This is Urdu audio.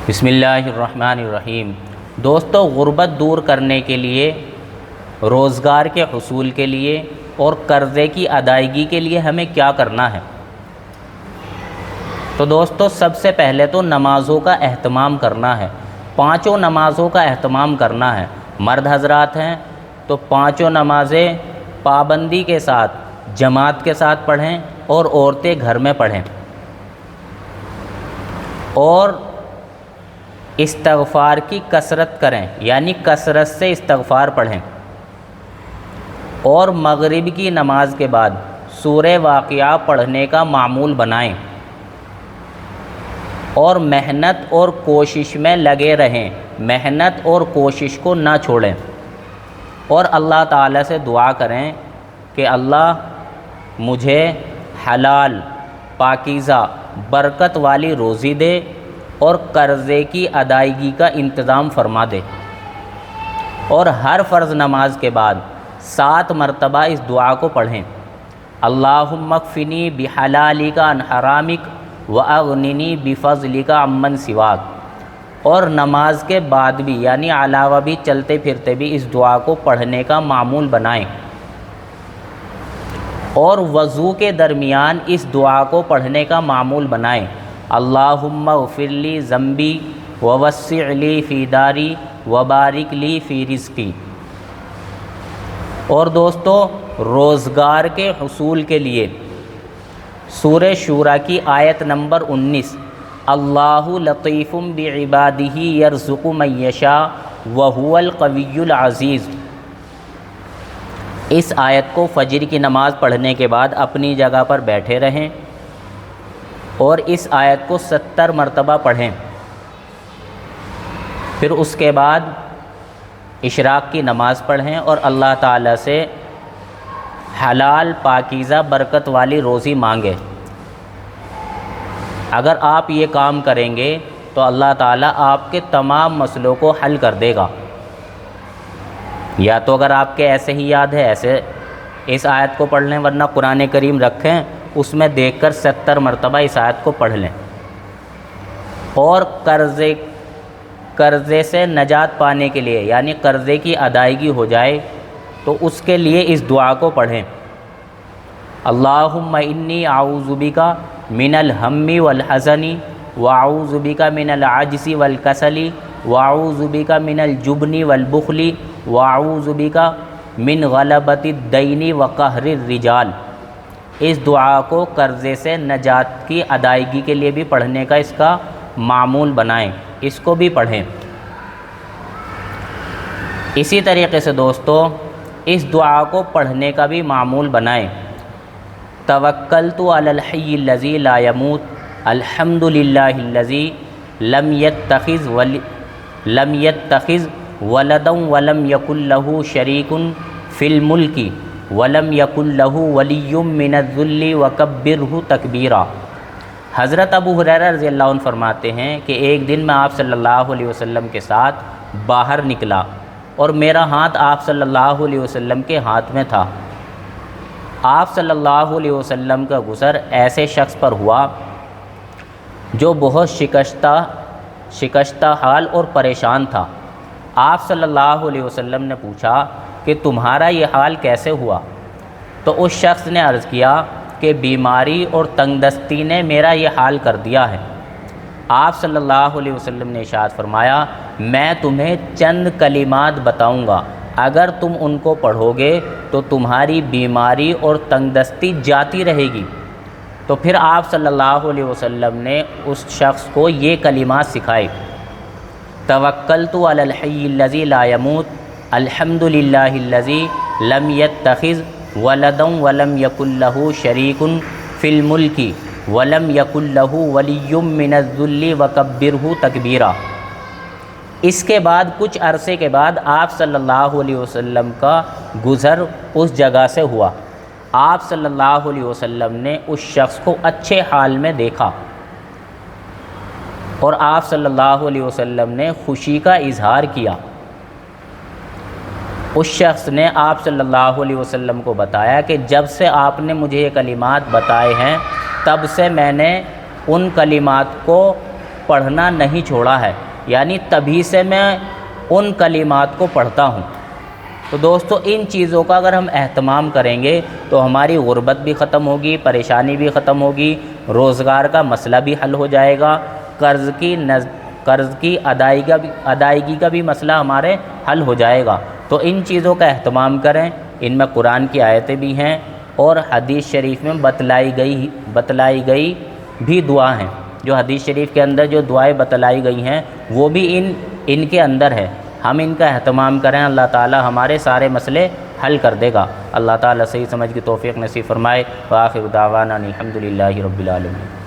بسم اللہ الرحمن الرحیم۔ دوستو، غربت دور کرنے کے لیے، روزگار کے حصول کے لیے اور قرضے کی ادائیگی کے لیے ہمیں کیا کرنا ہے؟ تو دوستو، سب سے پہلے تو نمازوں کا اہتمام کرنا ہے۔ پانچوں نمازوں کا اہتمام کرنا ہے۔ مرد حضرات ہیں تو پانچوں نمازیں پابندی کے ساتھ جماعت کے ساتھ پڑھیں اور عورتیں گھر میں پڑھیں، اور استغفار کی کثرت کریں، یعنی کثرت سے استغفار پڑھیں، اور مغرب کی نماز کے بعد سورہ واقعہ پڑھنے کا معمول بنائیں، اور محنت اور کوشش میں لگے رہیں، محنت اور کوشش کو نہ چھوڑیں، اور اللہ تعالیٰ سے دعا کریں کہ اللہ مجھے حلال، پاکیزہ، برکت والی روزی دے اور قرضے کی ادائیگی کا انتظام فرما دے۔ اور ہر فرض نماز کے بعد 7 مرتبہ اس دعا کو پڑھیں، اللہم اکفنی بحلالک عن حرامک واغننی بفضلک عمن سواک۔ اور نماز کے بعد بھی، یعنی علاوہ بھی، چلتے پھرتے بھی اس دعا کو پڑھنے کا معمول بنائیں، اور وضو کے درمیان اس دعا کو پڑھنے کا معمول بنائیں، اللہم اغفر لی ذنبی ووسع لی فی داری وبارک لی فی رزقی۔ اور دوستو، روزگار کے حصول کے لیے سورہ شورى کی آیت نمبر 19، اللہ لطیف بعبادہ یرزق من یشاء وہو القوی العزیز، اس آیت کو فجر کی نماز پڑھنے کے بعد اپنی جگہ پر بیٹھے رہیں اور اس آیت کو 70 مرتبہ پڑھیں۔ پھر اس کے بعد اشراق کی نماز پڑھیں اور اللہ تعالیٰ سے حلال، پاکیزہ، برکت والی روزی مانگیں۔ اگر آپ یہ کام کریں گے تو اللہ تعالیٰ آپ کے تمام مسئلوں کو حل کر دے گا۔ یا تو اگر آپ کے ایسے ہی یاد ہے، ایسے اس آیت کو پڑھ لیں، ورنہ قرآن کریم رکھیں، اس میں دیکھ کر 70 مرتبہ اس آیت کو پڑھ لیں۔ اور قرضے سے نجات پانے کے لیے، یعنی قرضے کی ادائیگی ہو جائے، تو اس کے لیے اس دعا کو پڑھیں، اللہم انی اعوذ بک من الہم والحزن واعوذ بک من العجز والکسل واعوذ بک من الجبن والبخل واعوذ بک من غلبۃ الدین وقہر الرجال۔ اس دعا کو قرضے سے نجات کی ادائیگی کے لیے بھی پڑھنے کا اس کا معمول بنائیں، اس کو بھی پڑھیں۔ اسی طریقے سے دوستو، اس دعا کو پڑھنے کا بھی معمول بنائیں، توکلت علی الحی الذی لا یموت الحمد للہ الذی لم یتخذ ولدا ولم یکن لہ شریک فی الملک ولم یکن لہ ولی من الذل وکبرہ تکبیرا۔ حضرت ابو ہریرہ رضی اللہ عنہ فرماتے ہیں کہ ایک دن میں آپ صلی اللہ علیہ وسلم کے ساتھ باہر نکلا اور میرا ہاتھ آپ صلی اللہ علیہ وسلم کے ہاتھ میں تھا۔ آپ صلی اللہ علیہ وسلم کا گزر ایسے شخص پر ہوا جو بہت شکستہ حال اور پریشان تھا۔ آپ صلی اللہ علیہ وسلم نے پوچھا کہ تمہارا یہ حال کیسے ہوا؟ تو اس شخص نے عرض کیا کہ بیماری اور تنگ دستی نے میرا یہ حال کر دیا ہے۔ آپ صلی اللہ علیہ وسلم نے ارشاد فرمایا، میں تمہیں چند کلمات بتاؤں گا، اگر تم ان کو پڑھو گے تو تمہاری بیماری اور تنگ دستی جاتی رہے گی۔ تو پھر آپ صلی اللہ علیہ وسلم نے اس شخص کو یہ کلمات سکھائے، توکلت علی الحی الذی لا یموت الحمد للہ الذی لم یتخذ ولدا ولم یکن لہ شریک فی الملک ولم یکن لہ ولی من الذل وکبرہ تکبیرا۔ اس کے بعد کچھ عرصے کے بعد آپ صلی اللہ علیہ وسلم کا گزر اس جگہ سے ہوا۔ آپ صلی اللہ علیہ وسلم نے اس شخص کو اچھے حال میں دیکھا اور آپ صلی اللہ علیہ وسلم نے خوشی کا اظہار کیا۔ اس شخص نے آپ صلی اللہ علیہ وسلم کو بتایا کہ جب سے آپ نے مجھے یہ کلمات بتائے ہیں، تب سے میں نے ان کلمات کو پڑھنا نہیں چھوڑا ہے، یعنی تبھی سے میں ان کلمات کو پڑھتا ہوں۔ تو دوستو ان چیزوں کا اگر ہم اہتمام کریں گے تو ہماری غربت بھی ختم ہوگی، پریشانی بھی ختم ہوگی، روزگار کا مسئلہ بھی حل ہو جائے گا، قرض کی ادائیگی کا بھی مسئلہ ہمارے حل ہو جائے گا۔ تو ان چیزوں کا اہتمام کریں، ان میں قرآن کی آیتیں بھی ہیں اور حدیث شریف میں بتلائی گئی بھی دعا ہیں۔ جو حدیث شریف کے اندر جو دعائیں بتلائی گئی ہیں وہ بھی ان کے اندر ہے، ہم ان کا اہتمام کریں، اللہ تعالی ہمارے سارے مسئلے حل کر دے گا۔ اللہ تعالی صحیح سمجھ کی توفیق نصیب فرمائے۔ وآخر دعوانا الحمد للہ رب العالمین۔